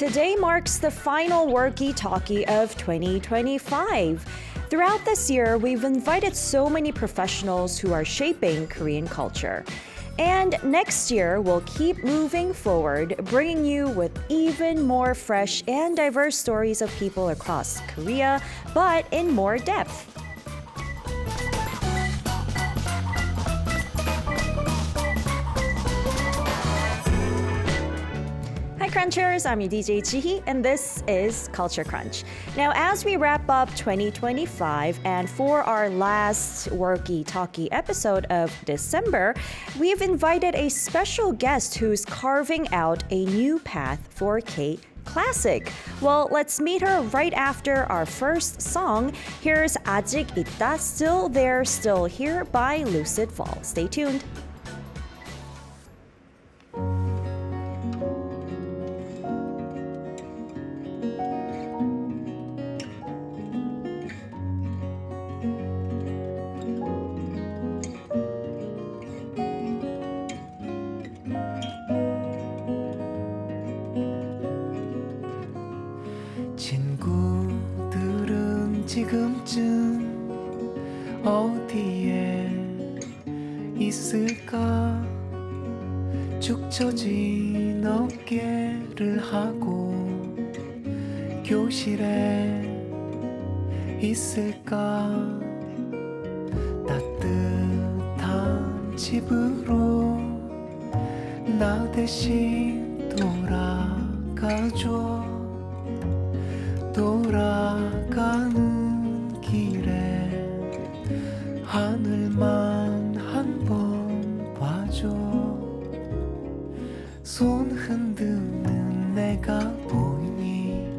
Today marks the final Workie Talkie of 2025. Throughout this year, we've invited so many professionals who are shaping Korean culture. And next year, we'll keep moving forward, bringing you with even more fresh and diverse stories of people across Korea, but in more depth. Crunchers, I'm your DJ Jihi, and this is Culture Crunch. Now, as we wrap up 2025, and for our last Workie Talkie episode of December, we've invited a special guest who's carving out a new path for K-classic. Well, let's meet her right after our first song. Here's 아직 있다, Still There, Still Here by Lucid Fall. Stay tuned. 친구들은 지금쯤 어디에 있을까? 축 처진 어깨를 하고 교실에 있을까? 따뜻한 집으로 나 대신 돌아가줘. 돌아가는 길에 하늘만 한 번 봐줘. 손 흔드는 내가 보이니?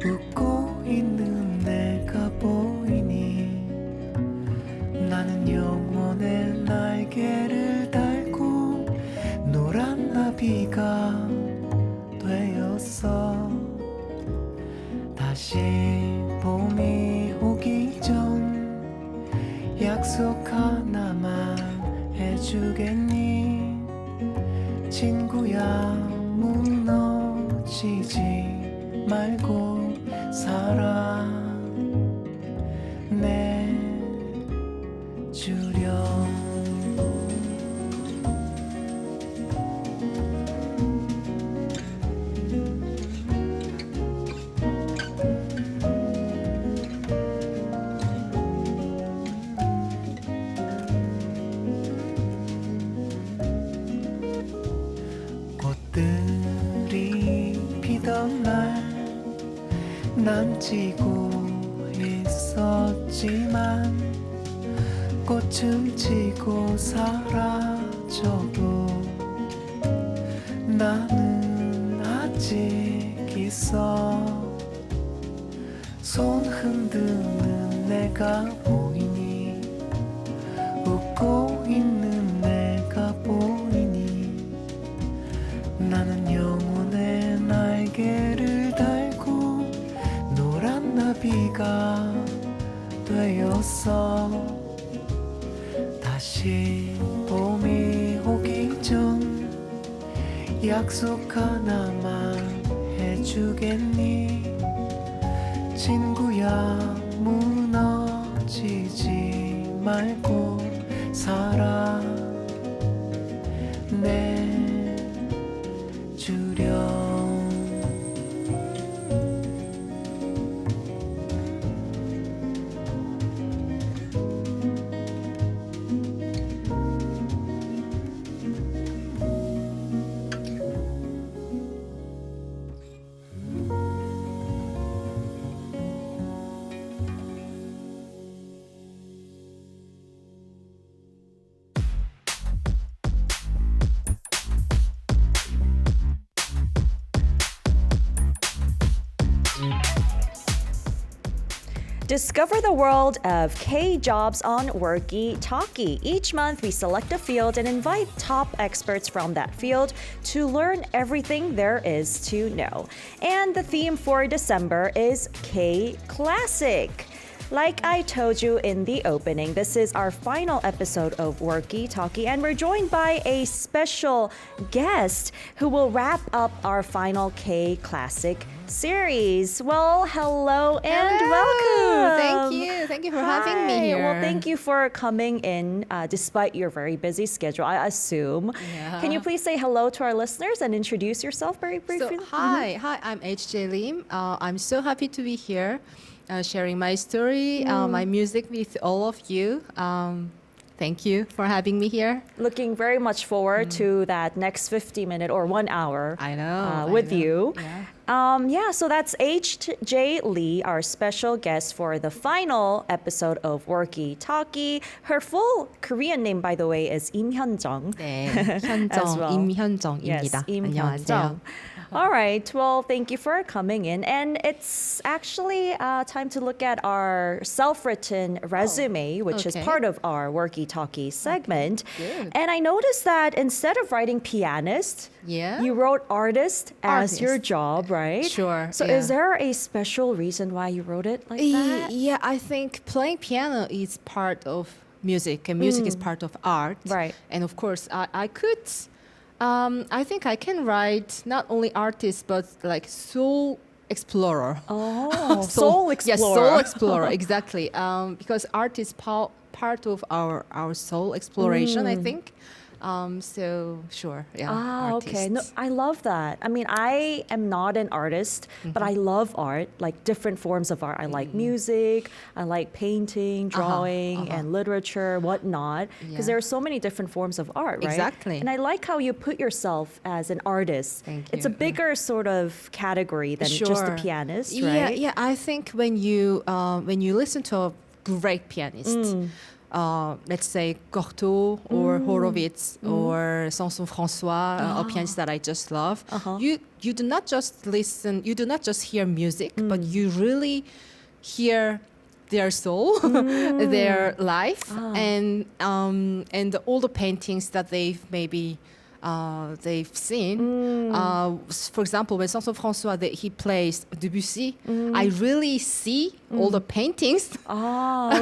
웃고 있는 내가 보이니? 나는 영원의 날개를 달고 노란 나비가 되었어. 다시 봄이 오기 전 약속 하나만 해주겠니? 친구야, 무너지지 말고 살아. 내 주렴. 난 지고 있었지만 꽃은 지고 사라져도 나는 아직 있어. 손 흔드는 내가 보이니? 웃고 있는 내가 보이니? 나는 영혼의 날개를 달고 노란 나비가 되었어. 다시 봄이 오기 전 약속 하나만 해주겠니? 친구야, 무너지지 말고 살아. 내 주렴. Discover the world of K-jobs on Workie Talkie. Each month, we select a field and invite top experts from that field to learn everything there is to know. And the theme for December is K-classic. Like I told you in the opening, this is our final episode of Workie Talkie, and we're joined by a special guest who will wrap up our final K-classic series. Well, hello and welcome. Thank you for having me here. Well, thank you for coming in despite your very busy schedule, I assume. Yeah. Can you please say hello to our listeners and introduce yourself very briefly? So, hi, I'm HJ Lim. I'm so happy to be here, sharing my story, my music with all of you. Thank you for having me here. Looking very much forward to that next 50-minute or 1 hour with you. So that's HJ Lee, our special guest for the final episode of Workie Talkie. Her full Korean name, by the way, is 임현정. 네, As well. 임현정입니다. Yes, 안녕하세요. 임현정. All right. Well, thank you for coming in. And it's actually time to look at our self-written resume, which is okay. part of our Workie Talkie segment. good. And I noticed that instead of writing pianist, Yeah. you wrote artist as your Artist. job, right? Sure, So yeah. is there a special reason why you wrote it like that? Yeah, I think playing piano is part of music, and music is part of art. Right. And of course, I could. I think I can write not only artist but like soul explorer. Oh, soul explorer. Yes, soul explorer, exactly. Because art is part of our soul exploration, I think. So sure, yeah. Okay. No, artists. I love that. I mean, I am not an artist, but I love art, like different forms of art. I like music, I like painting, drawing, and literature, whatnot. Because Yeah. there are so many different forms of art, right? Exactly. And I like how you put yourself as an artist. Thank It's a you. bigger sort of category than just a Sure. pianist, Yeah, right? yeah. I think when you listen to a great pianist, let's say Cortot or Horowitz or Samson François, a pianist that I just love, you do not just listen, you do not just hear music, but you really hear their soul, their life, and all the paintings that they've seen. For example, when Samson François he plays Debussy, I really see all the paintings.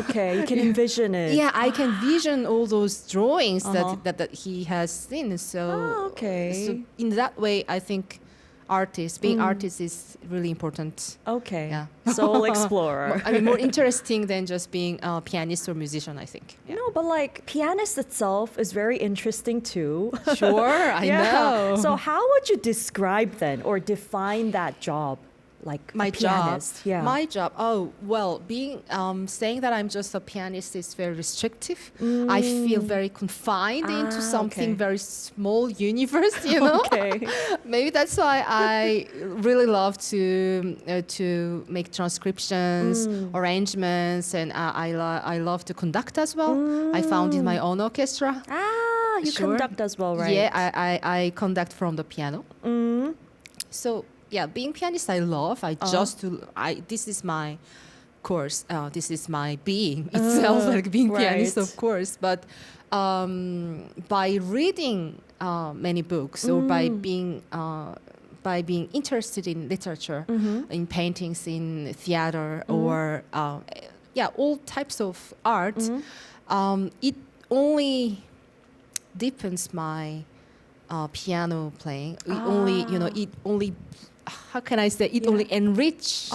Okay. You can envision it. Yeah, I can vision all those drawings that he has seen. So, okay. so in that way, I think being artist is really important. Okay. Yeah. Soul explorer. I mean, more interesting than just being a pianist or musician, I think. Yeah. No, but like pianist itself is very interesting too. Sure, I know. So how would you describe then or define that job? Like My a pianist? job. Yeah. My job. Oh, well, being saying that I'm just a pianist is very restrictive. I feel very confined into something okay. very small universe, you know? Okay. Maybe that's why I really love to make transcriptions, arrangements, and I love to conduct as well. I founded my own orchestra. You Sure. conduct as well, right? Yeah, I conduct from the piano. So yeah, being pianist I love. This is my course. This is my being itself, like being pianist, right. of course. But by reading many books or by being interested in literature, in paintings, in theater, or all types of art, it only deepens my piano playing. It only how can I say? It only enriches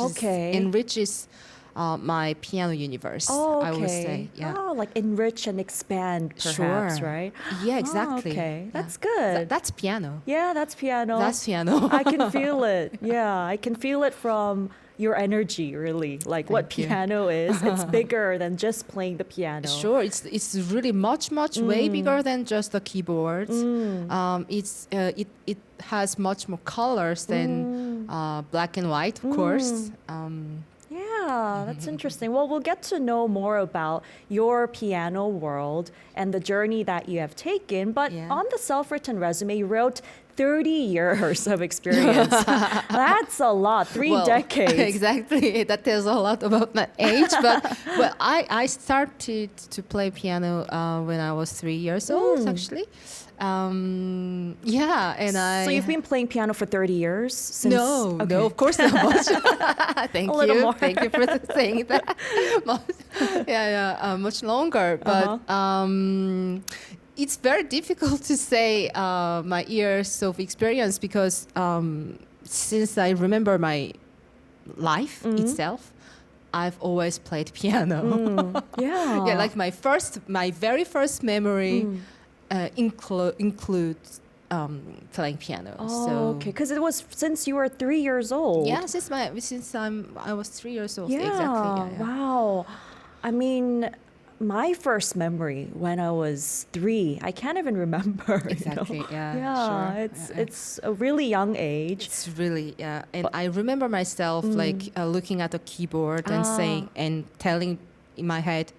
my piano universe. Oh, okay. I would say, yeah. Oh, like enrich and expand, perhaps, Sure. right? Yeah, exactly. Okay, Yeah. that's good. That's piano. Yeah, that's piano. That's piano. I can feel it. Yeah, I can feel it from your energy, really. Like what Thank you. Piano is. It's bigger than just playing the piano. Sure, it's really much way bigger than just the keyboards. It has much more colors than black and white, of course. Yeah, that's interesting. Well, we'll get to know more about your piano world and the journey that you have taken. But Yeah. on the self-written resume, you wrote 30 years of experience. That's a lot. 3 decades. Exactly. That tells a lot about my age. But well, I started to play piano when I was 3 years old, actually. Yeah, and So you've been playing piano for 30 years? Since, no, of course not much. Thank A little you. more. Thank you for saying that. Much longer. But it's very difficult to say my years of experience because since I remember my life itself, I've always played piano. Yeah. Yeah, like my very first memory includes playing piano. Oh, so okay. Because it was since you were 3 years old. yeah, since I was 3 years old. Yeah. Exactly. Yeah. Wow. I mean, my first memory when I was 3, I can't even remember. Exactly. You know? Yeah. Yeah. Sure. It's a really young age. It's really and I remember myself like looking at the keyboard and saying and telling in my head,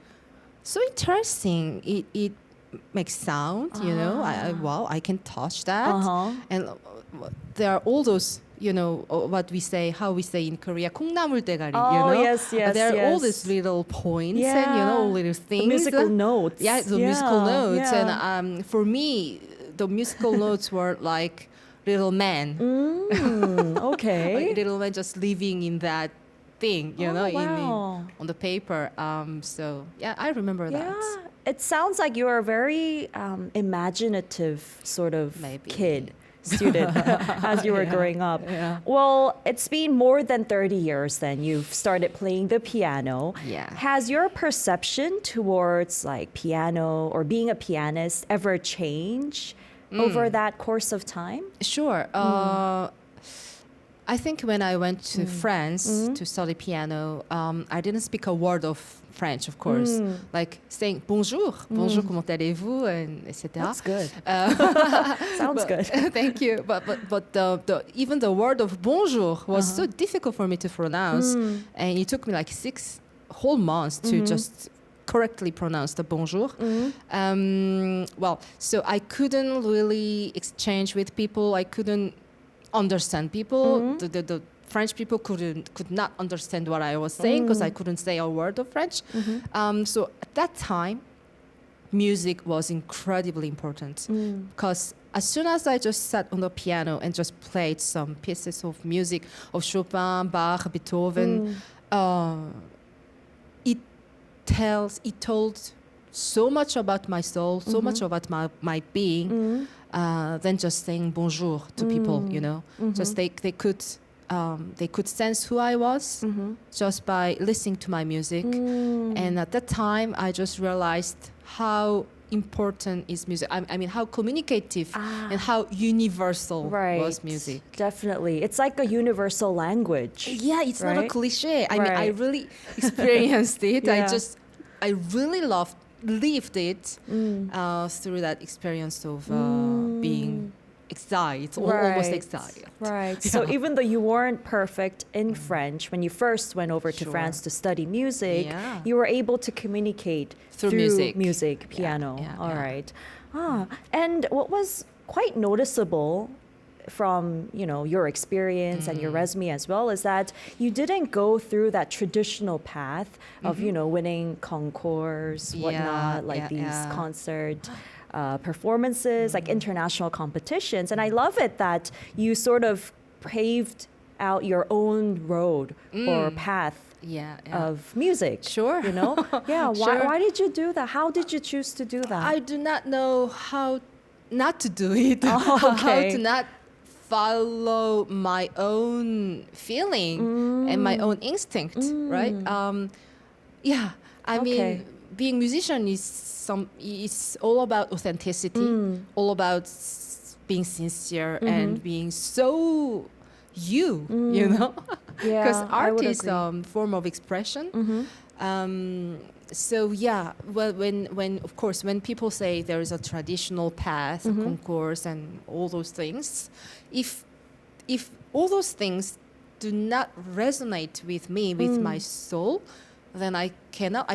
so interesting. It makes sound, you know. Wow, I can touch that, and there are all those, you know, how we say in Korea, 콩나물 대가리. Oh, you know, yes, there are all yes. these little points Yeah. and you know little things, The musical notes. Yeah, the musical notes, yeah. and for me, the musical notes were like little men, Okay. like little men just living in that thing, you know, wow. on the paper. So yeah, I remember that. Yeah. It sounds like you're a very imaginative sort of Maybe. kid, student, as you were growing up. Yeah. Well, it's been more than 30 years then you've started playing the piano. Yeah. Has your perception towards like piano or being a pianist ever changed over that course of time? Sure. I think when I went to France to study piano, I didn't speak a word of French, of course. Like saying bonjour, bonjour, comment allez-vous, and etc. That's good. Sounds good. Thank you. But even the word of bonjour was so difficult for me to pronounce, and it took me like 6 whole months to just correctly pronounce the bonjour. Well, so I couldn't really exchange with people. I couldn't understand people. The French people could not understand what I was saying because I couldn't say a word of French. So at that time, music was incredibly important because as soon as I just sat on the piano and just played some pieces of music of Chopin, Bach, Beethoven, it told so much about my soul, so much about my being, than just saying bonjour to people, you know. Just they could sense who I was just by listening to my music. And at that time, I just realized how important is music. I mean, how communicative and how universal was music. Definitely. It's like a universal language. Yeah, it's not a right? cliche. I mean, I Right. really experienced it. Yeah. I really lived it through that experience of being exiled, almost exiled. Right. So even though you weren't perfect in French, when you first went over to Sure. France to study music, Yeah. you were able to communicate Through music, piano. yeah, All yeah. right. And what was quite noticeable from, you know, your experience and your resume as well is that you didn't go through that traditional path of, you know, winning concours, whatnot, like these concert performances, like international competitions. And I love it that you sort of paved out your own road or path of music. Sure. You know? Yeah. Sure. Why did you do that? How did you choose to do that? I do not know how not to do it. Oh, okay. How to not follow my own feeling and my own instinct, right? Yeah. I mean, being musician is all about authenticity, all about being sincere and being so you know? Yeah, Because I would art is agree. form of expression. So yeah, well, when of course when people say there is a traditional path, a concourse, and all those things, if all those things do not resonate with me, with my soul, then I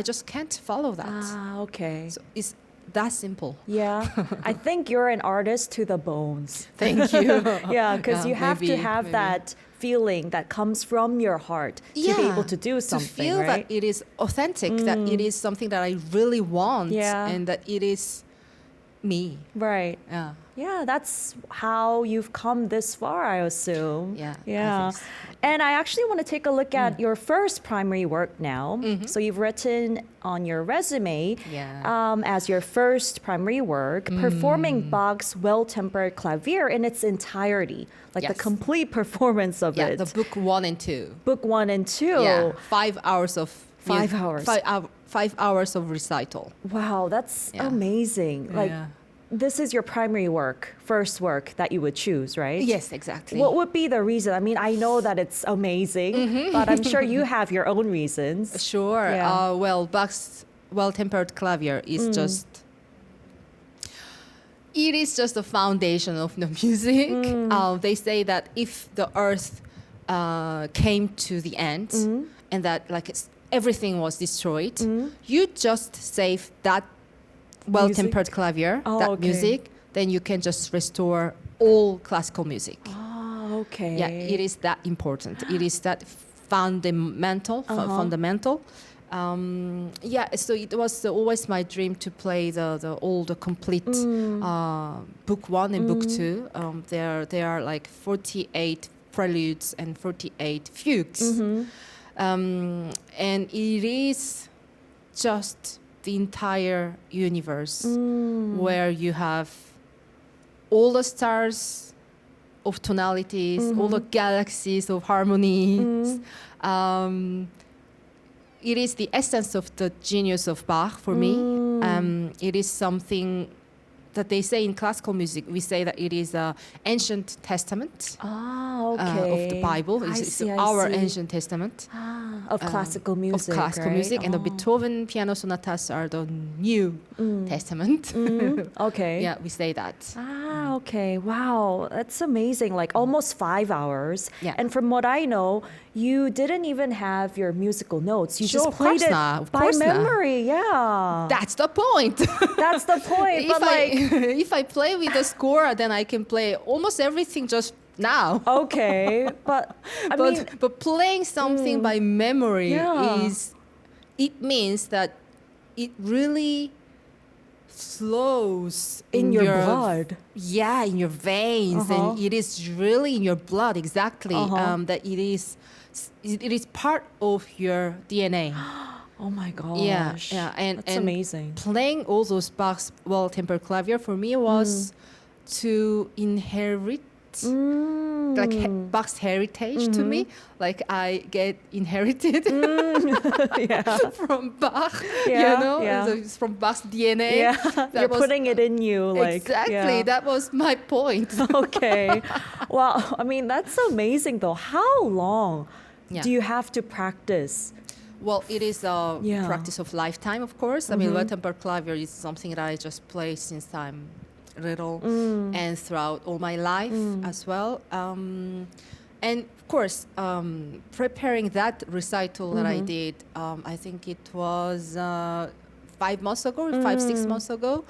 just can't follow that. Okay. So it's that simple. Yeah. I think you're an artist to the bones. Thank you. Yeah, because Yeah, you have to maybe, have maybe. that feeling that comes from your heart to be able to do something, to feel right? that it is authentic, that it is something that I really want, Yeah. and that it is me. Right. Yeah. Yeah, that's how you've come this far, I assume. Yeah, I Yeah. think so. And I actually want to take a look at your first primary work now. So you've written on your resume Yeah. as your first primary work, performing Bach's Well-Tempered Clavier in its entirety, like the Yes. complete performance of Yeah, it. the book 1 and 2. Book 1 and 2. Yeah, 5 hours of 5 hours. 5 hours of recital. Wow, that's Yeah. amazing. Like, Yeah. this is your primary work, first work that you would choose, right? Yes, exactly. What would be the reason? I mean, I know that it's amazing, but I'm sure you have your own reasons. Sure. Yeah. Well, Bach's Well-Tempered Clavier is just. It is just the foundation of the music. They say that if the earth came to the end and that everything was destroyed, you just save that well-tempered clavier, Oh, that okay. music, then you can just restore all classical music. Oh, okay. Yeah, it is that important. It is that fundamental. Yeah, so it was always my dream to play all the complete book 1 and book 2. There are like 48 preludes and 48 fugues, and it is just the entire universe where you have all the stars of tonalities, all the galaxies of harmonies. It is the essence of the genius of Bach for me. It is something that they say in classical music. We say that it is an ancient testament okay. of the Bible. It's our ancient testament. Of classical music. Of classical right? music. And the Beethoven piano sonatas are the new testament. Okay. Yeah, we say that. Okay. Wow. That's amazing. Like almost 5 hours. Yeah. And from what I know, you didn't even have your musical notes. You Sure, just of played course it not, of by course not. memory. Yeah. That's the point. That's the point. But If I play with the score, then I can play almost everything just now. okay. But I mean, But playing something by memory Yeah. it means that it really flows in your blood. Yeah, in your veins, and it is really in your blood. Exactly. That it is part of your DNA. Oh my gosh. Yeah, and that's amazing. Playing all those Bach's well-tempered clavier for me was to inherit Bach's heritage to me. Like I get inherited from Bach, Yeah. So it's from Bach's DNA. Yeah. That You're was- putting it in you. Like, exactly. yeah. That was my point. Okay. Wow. I mean, that's amazing though. How long Yeah. do you have to practice? Well, it is a Yeah. practice of lifetime, of course. I mean, well-tempered clavier is something that I just play since I'm little and throughout all my life as well. And of course, preparing that recital that I did, I think it was 5 months ago, 6 months ago.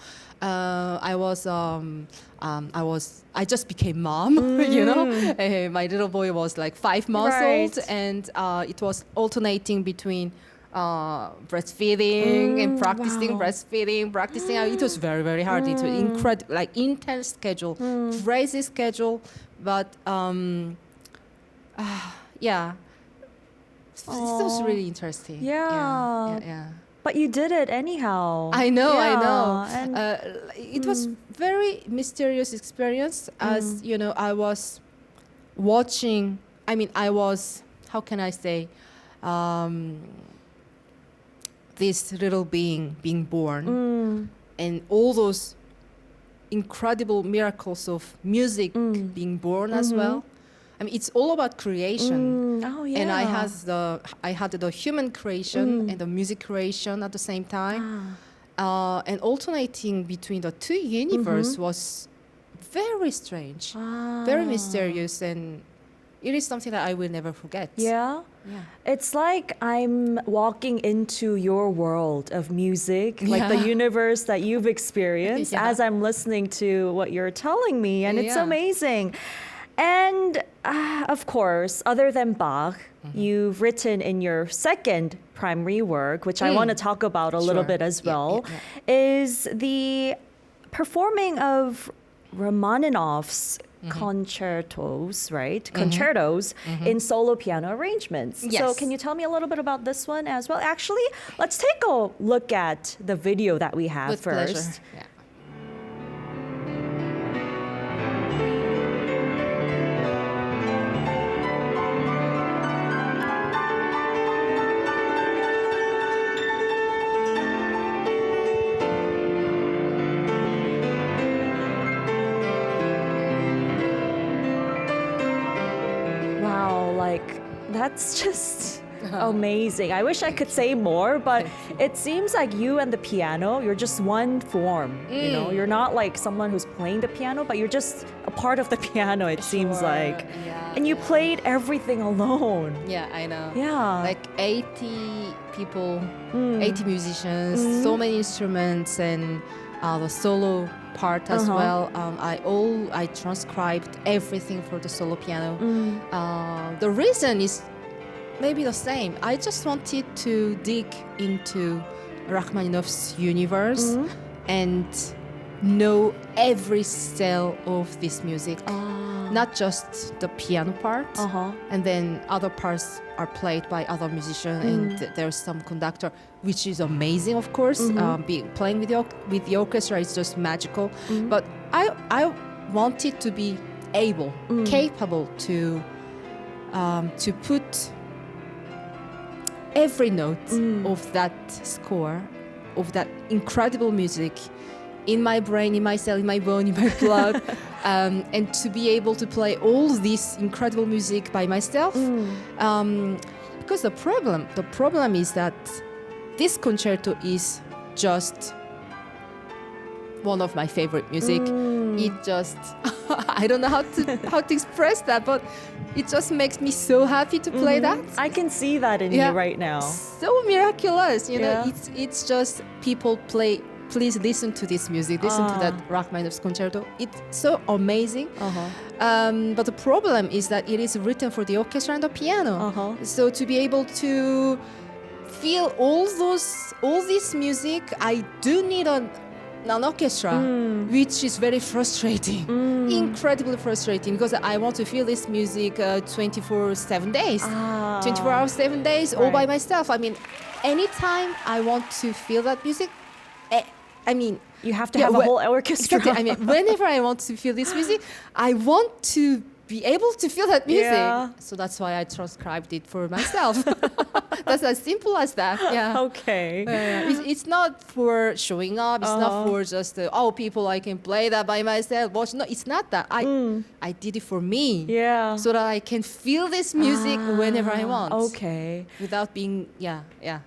I just became mom, my little boy was like 5 months old, Right. and it was alternating between breastfeeding and practicing wow. breastfeeding, practicing. It was very, very hard. It was incredible, like intense schedule, crazy schedule, but yeah, it was really interesting. Yeah. Yeah. But you did it anyhow. I know. And It was very mysterious experience, as I was watching. I mean, how can I say, this little being being born, and all those incredible miracles of music being born as well. I mean, it's all about creation. Oh yeah. And I had the human creation and the music creation at the same time, and alternating between the two universe was very strange, very mysterious, and it is something that I will never forget. Yeah. Yeah. It's like I'm walking into your world of music, like the Yeah. universe that you've experienced Yeah. as I'm listening to what you're telling me. And it's Yeah. amazing. And of course, other than Bach, you've written in your second primary work, which I want to talk about a little Sure. bit as Yeah, well, is the performing of Rachmaninoff's concertos, right? Concertos in solo piano arrangements. So Yes. can you tell me a little bit about this one as well? Actually, let's take a look at the video that we have With first. pleasure. Yeah. Wow, like that's just amazing. I wish I could say more, but it seems like you and the piano, you're just one form. You know, you're not like someone who's playing the piano, but you're just a part of the piano, it seems Sure, like. yeah, And you played everything alone. Yeah, I know. Yeah. Like 80 people, 80 musicians, so many instruments, and the solo part as well. I transcribed everything for the solo piano. The reason is maybe the same. I just wanted to dig into Rachmaninoff's universe and know every cell of this music. Not just the piano part, and then other parts are played by other musicians, and there's some conductor, which is amazing, of course. Playing with the orchestra is just magical. But I wanted to be able, capable to put every note of that score, of that incredible music, in my brain, in my cell, in my bone, in my blood, and to be able to play all this incredible music by myself. Because the problem is that this concerto is just one of my favorite music. It just I don't know how to express that, but it just makes me so happy to play that. I can see that in Yeah. you right now. So miraculous, you know. Yeah. It's just people play. Please listen to this music. Listen to that Rachmaninoff's concerto. It's so amazing. But the problem is that it is written for the orchestra and the piano. So to be able to feel all this music, I do need an orchestra, which is very frustrating, incredibly frustrating, because I want to feel this music 24/7 days, 24 hours, 7 days, all by myself. I mean, anytime I want to feel that music, I mean, You have to have a whole orchestra. exactly. I mean, whenever I want to feel this music, I want to be able to feel that music. Yeah. So that's why I transcribed it for myself. That's as simple as that. Yeah. Okay. It's not for showing up. It's not for just people, I can play that by myself. Watch. No, it's not that. I did it for me. Yeah. So that I can feel this music whenever I want. Okay. Without being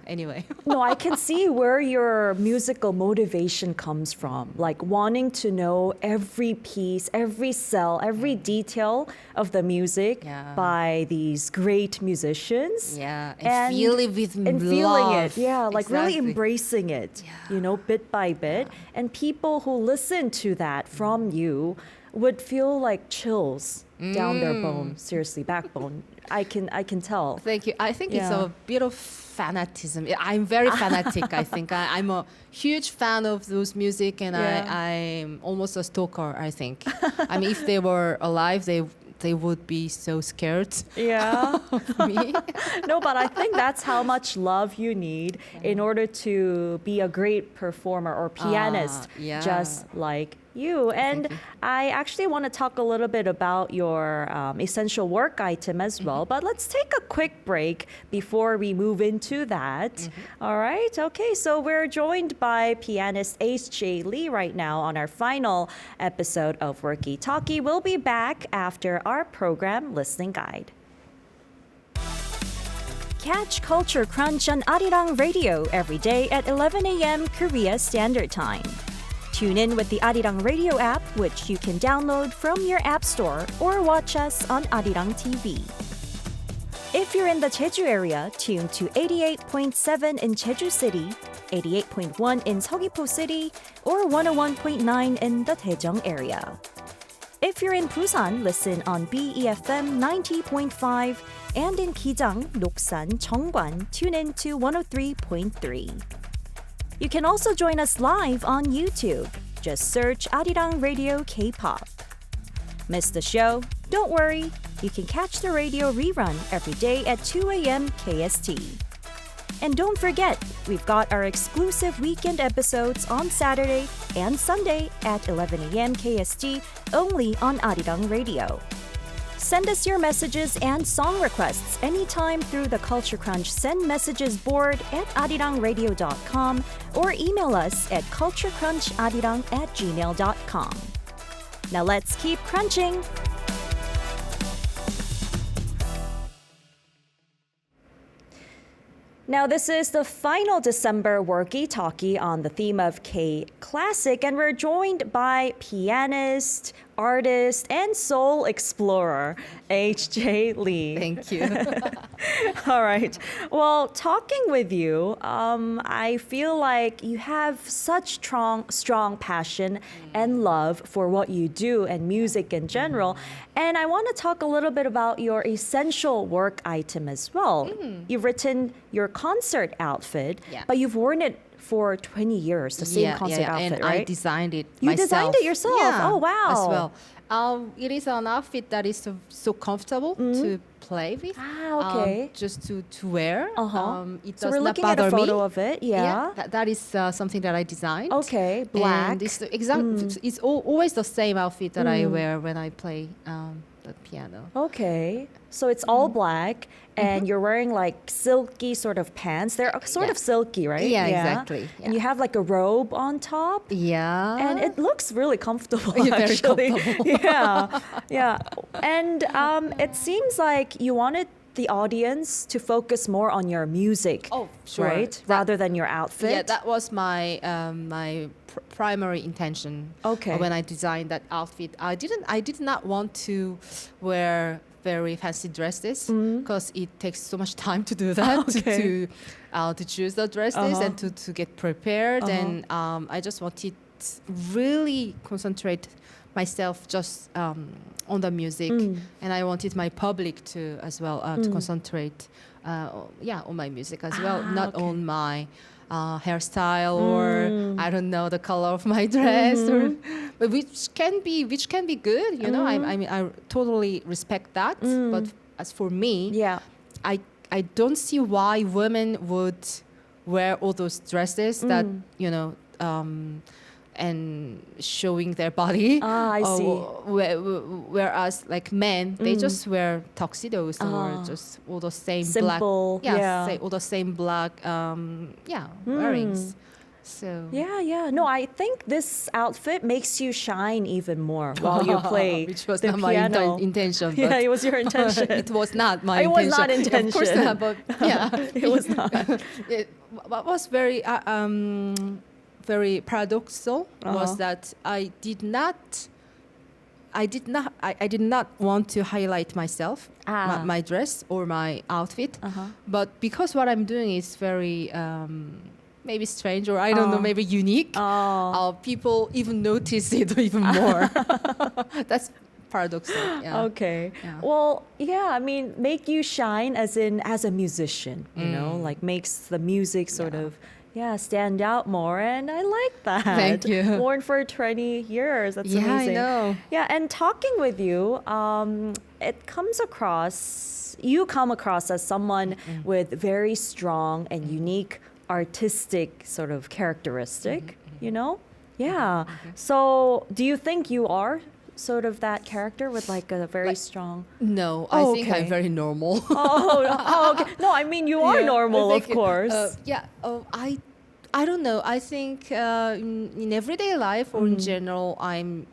Anyway. No, I can see where your musical motivation comes from. Like wanting to know every piece, every cell, every detail of the music Yeah. by these great musicians. Yeah, and feel it with and feeling it. love. Yeah, like really Exactly. embracing it, you know, bit by bit. And people who listen to that from you would feel like chills down their bone, seriously, backbone. I can tell. Thank you. I think it's Yeah. a bit of fanatism. I'm very fanatic, I think. I'm a huge fan of those music, and Yeah. I'm almost a stalker, I think. I mean, if they were alive, they would be so scared Yeah. of me. No, but I think that's how much love you need in order to be a great performer or pianist, yeah. just like you. And I actually want to talk a little bit about your essential work item as well. But let's take a quick break before we move into that. All right. Okay. So we're joined by pianist HJ Lim right now on our final episode of Workie Talkie. We'll be back after our program listening guide. Catch Culture Crunch on Arirang Radio every day at 11 a.m. Korea Standard Time. Tune in with the Arirang Radio app, which you can download from your app store or watch us on Arirang TV. If you're in the Jeju area, tune to 88.7 in Jeju City, 88.1 in Seogwipo City, or 101.9 in the Daejeong area. If you're in Busan, listen on BEFM 90.5, and in Gijang, Loksan, Cheongwan, tune in to 103.3. You can also join us live on YouTube. Just search Arirang Radio K-pop. Miss the show? Don't worry. You can catch the radio rerun every day at 2 a.m. KST. And don't forget, we've got our exclusive weekend episodes on Saturday and Sunday at 11 a.m. KST only on Arirang Radio. Send us your messages and song requests anytime through the Culture Crunch Send Messages board at arirangradio.com or email us at culturecruncharirang@gmail.com. Now let's keep crunching! Now, this is the final December Workie Talkie on the theme of K-Classic, and we're joined by pianist, artist, and soul explorer, HJ Lim. Thank you. All right. Well, talking with you, I feel like you have such strong passion and love for what you do and music in general. And I want to talk a little bit about your essential work item as well. You've written your concert outfit, Yeah. but you've worn it for 20 years, the same concert outfit, and right? I designed it You myself. designed it yourself? Yeah, Oh, wow. As well. It is an outfit that is so comfortable to play with. Ah, okay. Just to wear. It So does we're not looking at bother a photo me. of it, yeah. That is something that I designed. Okay, black. And it's it's always the same outfit that I wear when I play the piano. Okay, so it's all black, and you're wearing like silky sort of pants. They're sort of silky, right? Yeah, exactly, And you have like a robe on top. Yeah. And it looks really comfortable, Yeah, very actually. comfortable. yeah. And it seems like you wanted the audience to focus more on your music, Oh, sure. right? Rather than your outfit. Yeah, that was my primary intention. Okay. When I designed that outfit, I did not want to wear very fancy dresses because it takes so much time to do that Okay. to choose the dresses and to get prepared. And I just wanted really concentrate myself just on the music, and I wanted my public to as well to concentrate on my music as well, not on my hairstyle or I don't know the color of my dress, but which can be good, you know. I mean I totally respect that, but as for me, Yeah. I don't see why women would wear all those dresses that you know and showing their body. I see. Whereas like men, they just wear tuxedos or just all the same Simple, black. yeah. Say all the same black. Wearings. So Yeah. No, I think this outfit makes you shine even more while you play which was the not my piano. intention. Yeah, But it was your intention. it was not my It was intention. not Of course intention. not, but yeah, It was not. What was very paradoxical was that I did not want to highlight myself, my dress or my outfit, but because what I'm doing is very maybe strange or I don't know, maybe unique, people even notice it even more. That's paradoxical. Yeah. Okay. Yeah. Well, yeah, I mean, make you shine as a musician, you know, like makes the music sort of stand out more, and I like that. Thank you. Worn for 20 years. That's Yeah, amazing. I know. Yeah, and talking with you, you come across as someone with very strong and unique artistic sort of characteristic, you know? Yeah. So, do you think you are sort of that character with like a very strong... No, I think I'm very normal. Okay. No, I mean, you are normal, of course. I don't know. I think in everyday life or in general, I'm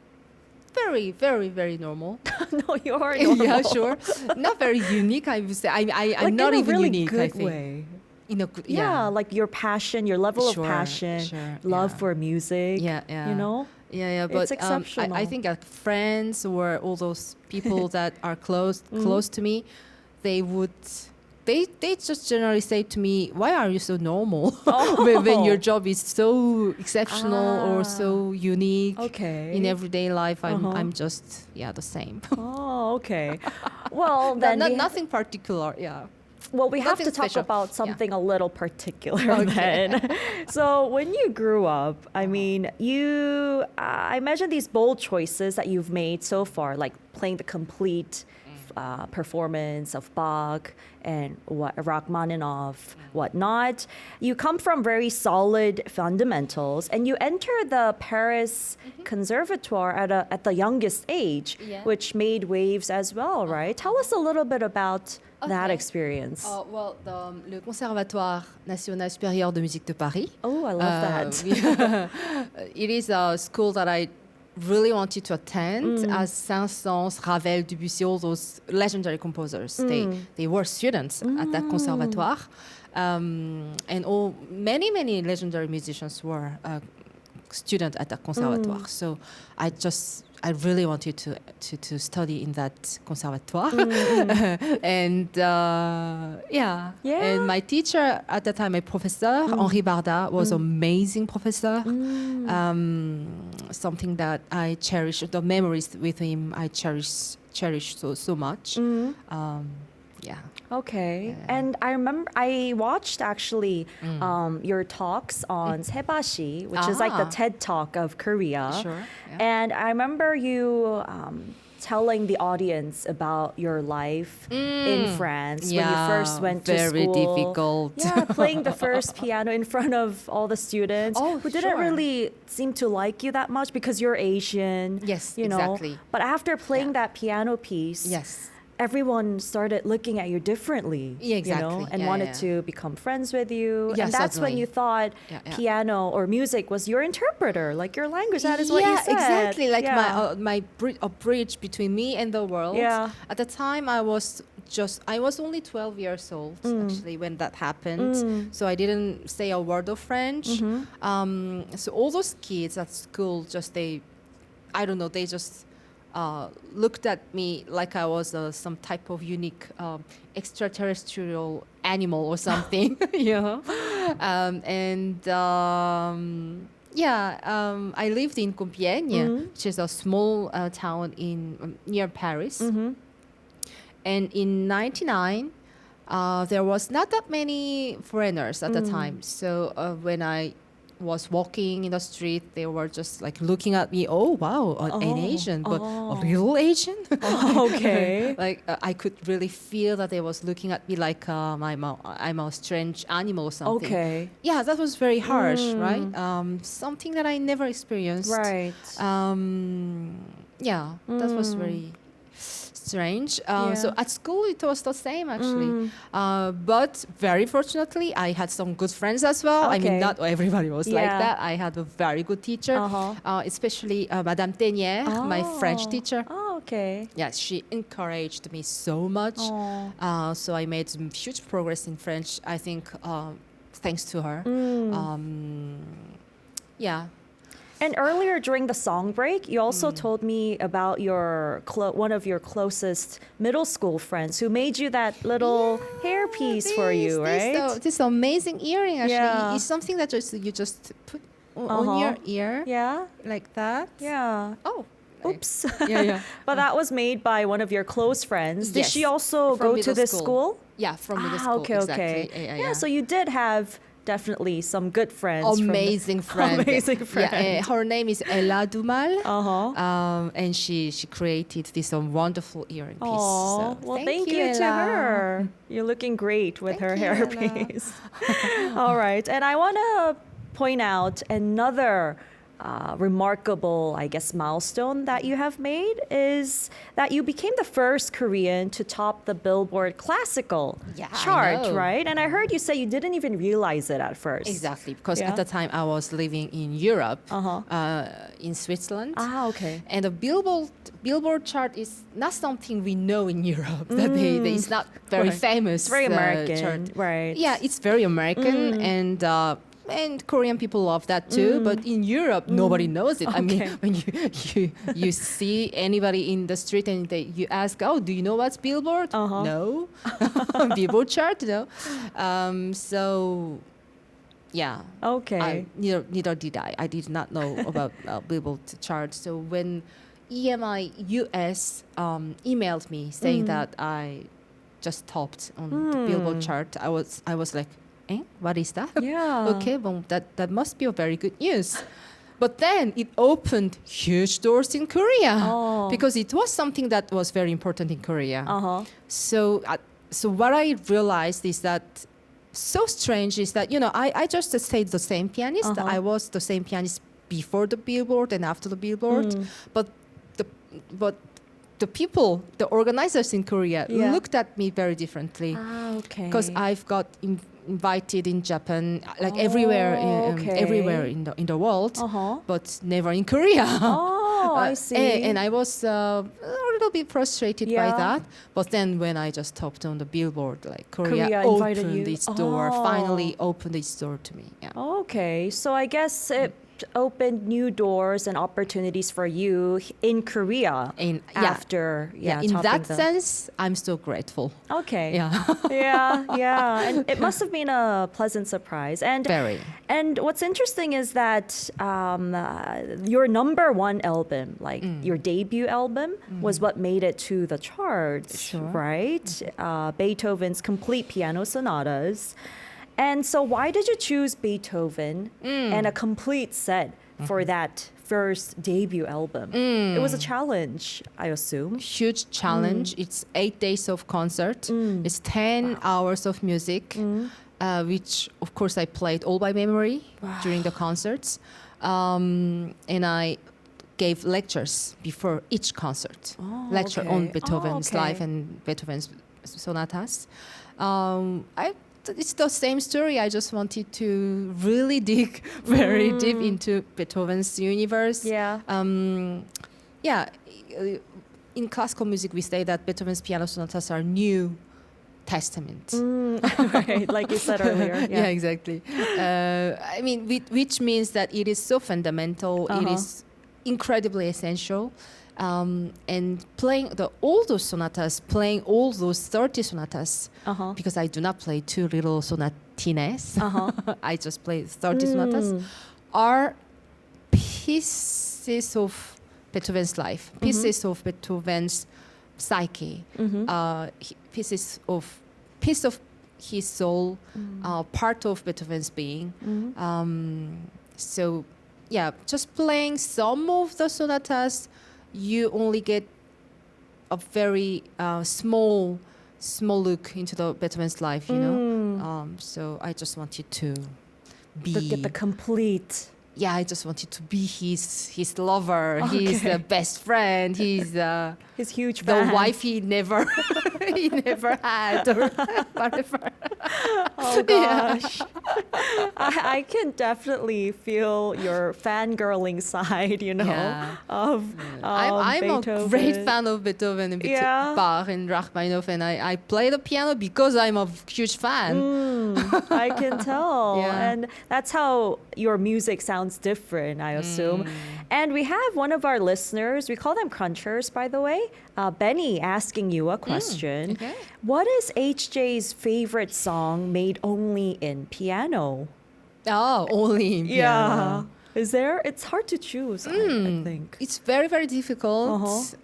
very, very, very normal. No, you are normal. Yeah, sure. Not very unique, I would say. I'm Like not in a even really unique, good I think. way. in a good, like your passion, your level Sure, of passion, sure, love yeah. for music. Yeah. You know? Yeah, but It's exceptional. I think like friends or all those people that are close to me, they just generally say to me, "Why are you so normal when your job is so exceptional or so unique? Okay. In everyday life, I'm just the same. Oh, okay. Well, then Nothing particular. Yeah. Well, we have Nothing to talk special. about something a little particular Okay. then. So when you grew up, I mean, I imagine these bold choices that you've made so far, like playing the complete performance of Bach and Rachmaninoff, whatnot. You come from very solid fundamentals, and you enter the Paris Conservatoire at the youngest age, Yeah. which made waves as well, right? Tell us a little bit about that Okay. experience. Well, le Conservatoire National Supérieur de Musique de Paris. Oh, I love that. It is a school that I really wanted to attend, as Saint-Saëns, Ravel, Debussy, all those legendary composers. They were students at that conservatoire, and many legendary musicians were students at that conservatoire. So I really wanted to study in that conservatoire, and and my teacher at the time, my professor Henri Barda, was amazing professor. Something that I cherish, the memories with him, I cherish so much. Okay. And I remember I watched actually your talks on Sebashi, which is like the TED Talk of Korea. Sure. Yeah. And I remember you telling the audience about your life in France when you first went to very school. difficult. Yeah, playing the first piano in front of all the students who didn't sure. really seem to like you that much because you're Asian. Yes, you know. exactly. But after playing that piano piece, Yes. everyone started looking at you differently, Yeah, exactly. you know, and Yeah, wanted yeah. to become friends with you. Yeah, and that's when certainly. you thought Yeah, yeah. piano or music was your interpreter, like your language. That is what you said. Exactly. Like Yeah. a bridge between me and the world. Yeah. At the time, I was only 12 years old actually when that happened. So I didn't say a word of French. So all those kids at school they just looked at me like I was some type of unique extraterrestrial animal or something, you know. I lived in Compiègne, which is a small town near Paris. And in '99, there was not that many foreigners at the time. So when I was walking in the street, they were just like looking at me. Oh wow, an Asian, but a little Asian. Okay. Like I could really feel that they was looking at me like I'm a strange animal or something. Okay. Yeah, that was very harsh, right? Something that I never experienced. Right. That was very strange. So at school it was the same actually. But very fortunately I had some good friends as well. I Okay. mean, not everybody was like Yeah. that. I had a very good teacher, especially Madame Tenière, my French teacher. Oh, okay. Yes, she encouraged me so much. So I made some huge progress in French, I think, thanks to her. Yeah. And earlier during the song break, you also told me about your one of your closest middle school friends who made you that little hairpiece for you, right? This amazing earring actually. Yeah. It's something that you just put on your ear. Yeah. Like that. Yeah. Oh. Oops. Yeah. But that was made by one of your close friends. Did Yes, she also from go to middle this school. school? Yeah, from middle school. Okay, exactly. okay. Yeah. So you did have definitely some good friends. Amazing friend. Amazing friend. Yeah, her name is Ella Dumal. Uh-huh. And she created this wonderful earring piece. Oh, So well, thank you to Ella. her. You're looking great with her Thank you, hairpiece. All right. And I want to point out another remarkable, I guess, milestone that you have made is that you became the first Korean to top the Billboard classical chart, I know. right? And I heard you say you didn't even realize it at first. Exactly, because Yeah. at the time I was living in Europe, Uh-huh. in Switzerland. Ah, okay. And the Billboard chart is not something we know in Europe. That it's not very Right. famous. It's very American, chart. right? Yeah, it's very American, and Korean people love that too. But in Europe, nobody knows it. I mean, Okay. when you see anybody in the street and you ask, "Oh, do you know what's Billboard?" No, Billboard chart, no. So, yeah. Okay. Neither did I. I did not know about Billboard chart. So when EMI US emailed me saying that I just topped on the Billboard chart, I was like, what is that? Yeah. Okay, well, that must be a very good news. But then it opened huge doors in Korea because it was something that was very important in Korea. So what I realized is that so strange is that, I just stayed the same pianist. I was the same pianist before the Billboard and after the Billboard. But the people, the organizers in Korea looked at me very differently. Ah, okay. Because I've got invited in Japan, like everywhere, everywhere in the world, but never in Korea. Oh, I see. And I was a little bit frustrated by Yeah. that. But then when I just topped on the Billboard, like Korea invited opened you. its door, finally opened its door to me. Yeah. Okay, so I guess it opened new doors and opportunities for you in Korea after in topping that the- sense, I'm still grateful. Okay. Yeah. yeah. And it must have been a pleasant surprise. And Very. And what's interesting is that your number one album, like your debut album, was what made it to the charts, Sure. right? Beethoven's complete piano sonatas. And so why did you choose Beethoven and a complete set for that first debut album? It was a challenge, I assume. Huge challenge. It's 8 days of concert. It's 10 hours of music, which of course I played all by memory during the concerts. And I gave lectures before each concert. Lecture on okay. Beethoven's okay. life and Beethoven's sonatas. It's the same story. I just wanted to really dig very deep into Beethoven's universe. Yeah. Yeah, in classical music, we say that Beethoven's piano sonatas are New Testament. Right, like you said earlier. Yeah, exactly. I mean, which means that it is so fundamental. It is incredibly essential. And playing all those sonatas, playing all those 30 sonatas, because I do not play two little sonatines. I just play 30 sonatas, are pieces of Beethoven's life, pieces of Beethoven's psyche, piece of his soul, part of Beethoven's being. So, yeah, just playing some of the sonatas, you only get a very small look into the Beethoven's life, you know. So I just wanted to Get the complete. Yeah, I just wanted to be his lover, his best friend, his huge the fan. wife he never had or whatever. Oh gosh. I can definitely feel your fangirling side, Yeah. of I'm a Beethoven. great fan of Beethoven and Yeah. Bach and Rachmaninoff, and I play the piano because I'm a huge fan. I can tell. Yeah. And that's how your music sounds different, I assume. And we have one of our listeners, we call them crunchers, by the way, Benny, asking you a question. okay. What is HJ's favorite song made only in piano? Oh, only in piano. Is there? It's hard to choose, I think. It's very, very difficult.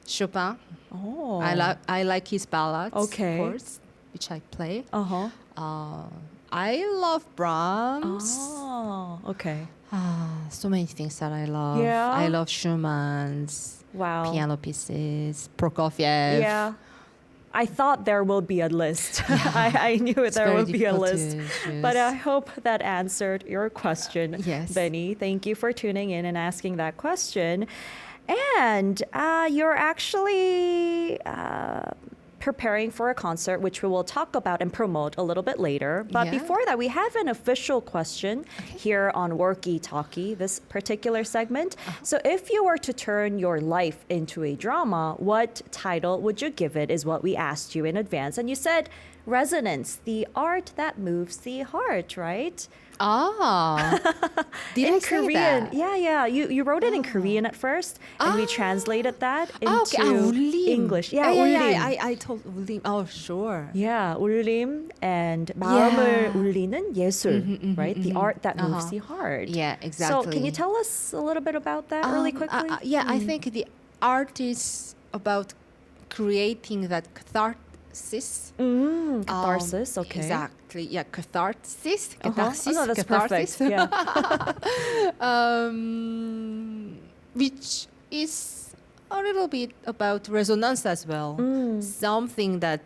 Chopin. Oh. I like his ballads, Okay. of course, which I play. Uh-huh. I love Brahms. Oh, okay. So many things that I love. Yeah? I love Schumann's Wow. piano pieces, Prokofiev. Yeah. I thought there will be a list. I knew there very would be a difficult list. to choose. But I hope that answered your question, Yes. Benny. Thank you for tuning in and asking that question. And you're actually preparing for a concert, which we will talk about and promote a little bit later. But Yeah. before that, we have an official question here on Workie Talkie, this particular segment. So if you were to turn your life into a drama, what title would you give it is what we asked you in advance. And you said resonance, the art that moves the heart, right? Ah, did in I say Korean. that? Yeah. You wrote it in Korean at first, and we translated that into 울림. English. Yeah, yeah, 울림. I told 울림. Oh, sure. Yeah, 울림 and 마음을 울리는 예술, right? The art that moves the heart. Yeah, exactly. So can you tell us a little bit about that really quickly? Yeah, I think the art is about creating that catharsis. Catharsis, okay. Exactly. Yeah, catharsis. Oh, Catharsis. no, that's catharsis. perfect. Yeah. Which is a little bit about resonance as well. Something that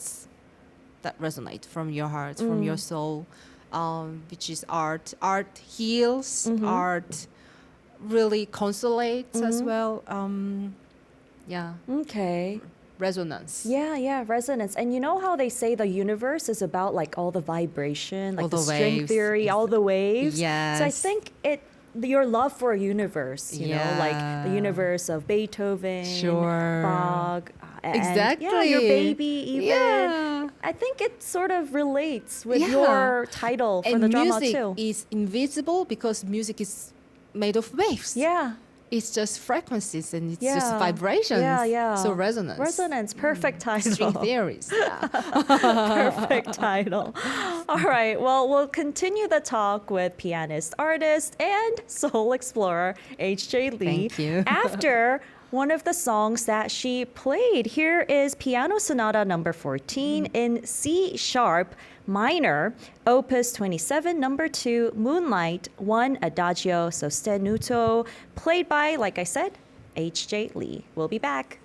resonates from your heart, from your soul, which is art. Art heals. Art really consolates as well. Yeah, Okay. resonance. Yeah, resonance. And you know how they say the universe is about like all the vibration, like All the the string waves. theory, all the waves. So I Yes. think your love for a universe, you know, like the Yeah. universe of Beethoven, Sure. Bach, and yeah, Exactly. your baby even. Yeah. I think it sort of relates with Yeah. your title for And the drama music too. is invisible because music is made of waves. Yeah. It's just frequencies and it's Yeah. just vibrations. Yeah. So resonance. Resonance, perfect title. String theories. Yeah. Perfect title. All right. Well, we'll continue the talk with pianist, artist, and soul explorer HJ Lee Thank you. after one of the songs that she played. Here is Piano Sonata number 14 in C sharp minor, opus 27, number 2, Moonlight, 1 Adagio Sostenuto, played by, like I said, HJ Lee. We'll be back.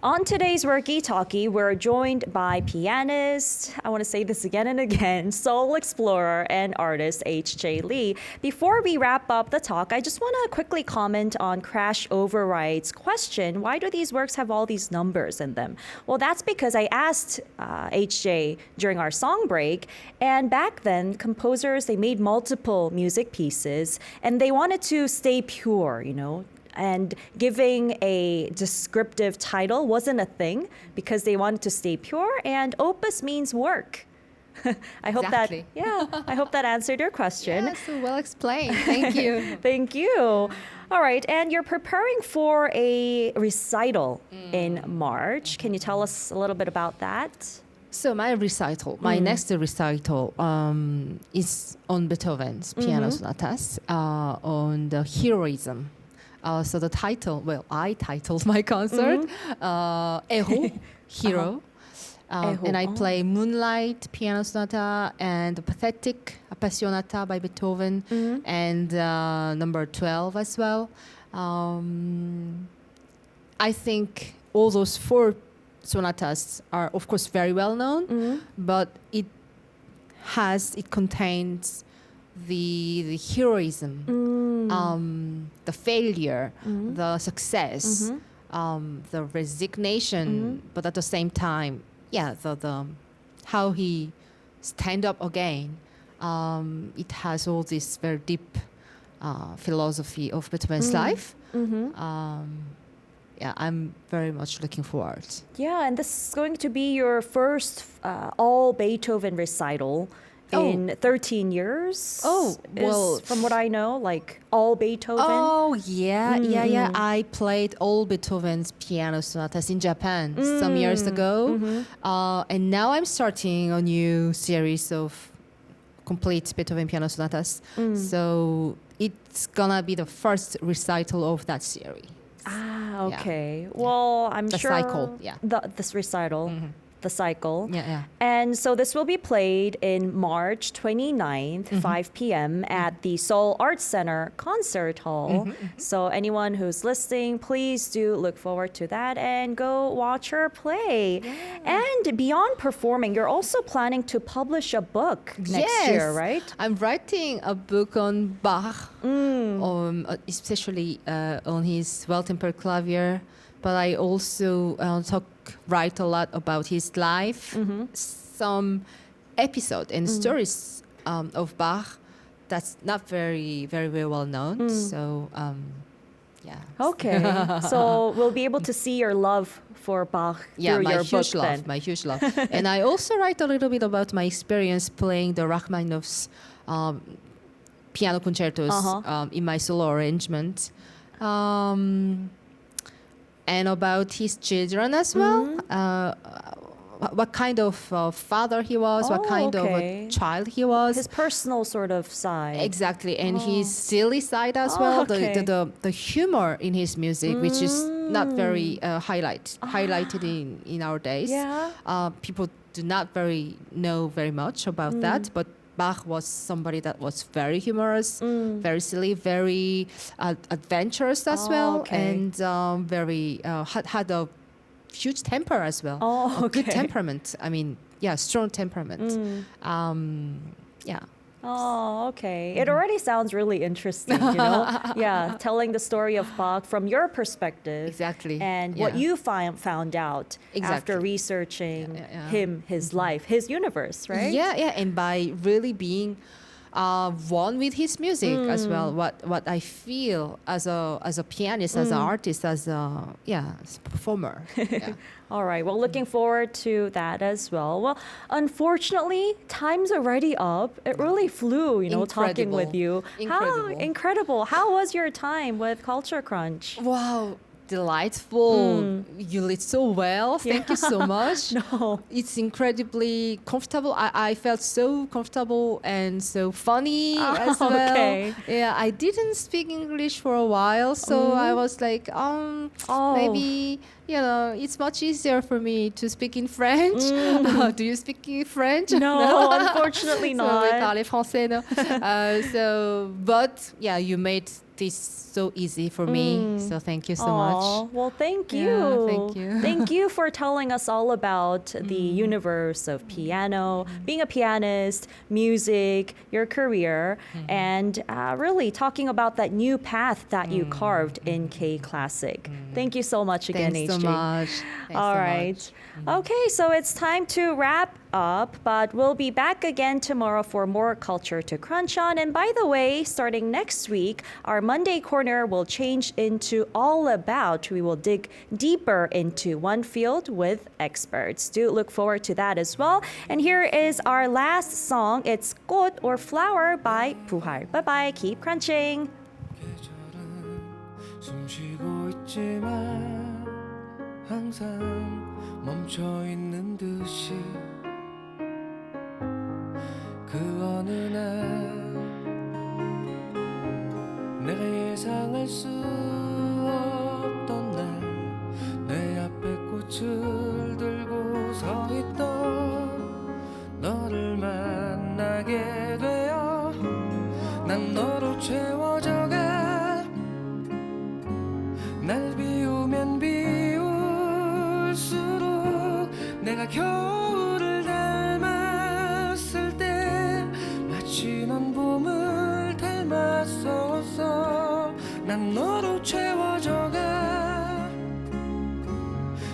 On today's Workie Talkie, we're joined by pianist, I want to say this again and again, soul explorer and artist HJ Lim. Before we wrap up the talk, I just want to quickly comment on Crash Override's question, why do these works have all these numbers in them? Well, that's because I asked HJ during our song break, and back then, composers, they made multiple music pieces, and they wanted to stay pure, and giving a descriptive title wasn't a thing because they wanted to stay pure, and opus means work. I hope Exactly. I hope that answered your question. Yeah, so well explained. Thank you. Thank you. All right, and you're preparing for a recital in March. Can you tell us a little bit about that? So my next recital is on Beethoven's piano sonatas, on the heroism. So the title, I titled my concert, Héros, Hero. And I play Moonlight Piano Sonata and the Pathetic Appassionata by Beethoven and number 12 as well. I think all those four sonatas are, of course, very well known, but it contains the heroism, the failure, the success, the resignation, but at the same time, the how he stand up again. It has all this very deep philosophy of Beethoven's life. I'm very much looking forward. Yeah, and this is going to be your first all Beethoven recital in 13 years. From what I know, like all Beethoven. I played all Beethoven's piano sonatas in Japan some years ago. And now I'm starting a new series of complete Beethoven piano sonatas. So it's gonna be the first recital of that series. Ah, okay. Well, I'm the sure cycle, this recital. The cycle. Yeah. And so this will be played in March 29th, 5 p.m. at the Seoul Arts Center Concert Hall. So anyone who's listening, please do look forward to that and go watch her play. Yeah. And beyond performing, you're also planning to publish a book next year, right? I'm writing a book on Bach, especially on his well-tempered clavier. But I also write a lot about his life, some episode and stories of Bach that's not very, very, very well known. So, Okay. So we'll be able to see your love for Bach through your book then. My huge love. And I also write a little bit about my experience playing the Rachmaninoff's piano concertos in my solo arrangement. And about his children as well. What kind of father he was, what kind of a child he was. His personal sort of side. Exactly, and his silly side as well. The humor in his music, which is not very highlighted in our days. Yeah. People do not know very much about that, but Bach was somebody that was very humorous, very silly, very adventurous as well, and very had a huge temper as well. A good temperament. I mean, strong temperament. Oh, okay. It already sounds really interesting, telling the story of Bach from your perspective. Exactly. And what you found out after researching him, his life, his universe, right? Yeah, and by really being one with his music as well. What I feel as a pianist, as an artist, as a performer. All right. Well, looking forward to that as well. Well, unfortunately, time's already up. It really flew, talking with you. Incredible. How was your time with Culture Crunch? Wow. Delightful. You lit so well. Thank you so much. No. It's incredibly comfortable. I felt so comfortable and so funny as well. Okay. Yeah, I didn't speak English for a while, so I was like, maybe, it's much easier for me to speak in French. Do you speak French? No, unfortunately not. So we parle français, no? But you made this so easy for me. So thank you so Aw, much. well, thank you. Yeah, thank you. Thank you for telling us all about the universe of piano, being a pianist, music, your career, and really talking about that new path that you carved in K-classic. Thank you so much again, Thanks so HJ. much. Thanks All so right. much. Okay, so it's time to wrap up, but we'll be back again tomorrow for more culture to crunch on. And by the way, starting next week, our Monday corner will change into all about. We will dig deeper into one field with experts. Do look forward to that as well. And here is our last song. It's 꽃 or Flower by 부활. Bye-bye. Keep crunching. 계절은 숨쉬고 있지만 항상 멈춰 있는 듯이 그 어느 날 내가 예상할 수 없던 날 내 앞에 꽃을 들고 서 있던 너를 만나게 되어 난 너로 채워져가 날 비우면 비울수록 내가 겨울을 닮았을 때 마치 넌 봄을 닮았었어 난 너로 채워져가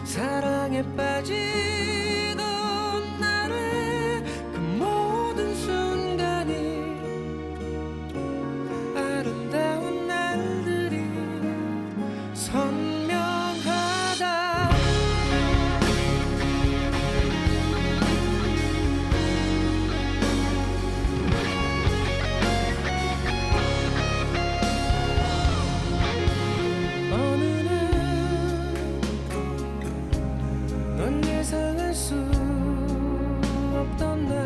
사랑에 빠지던 나를 그 모든 순간이 아름다운 날들이 선명하다 어느 날 넌 예상할 수 없던 날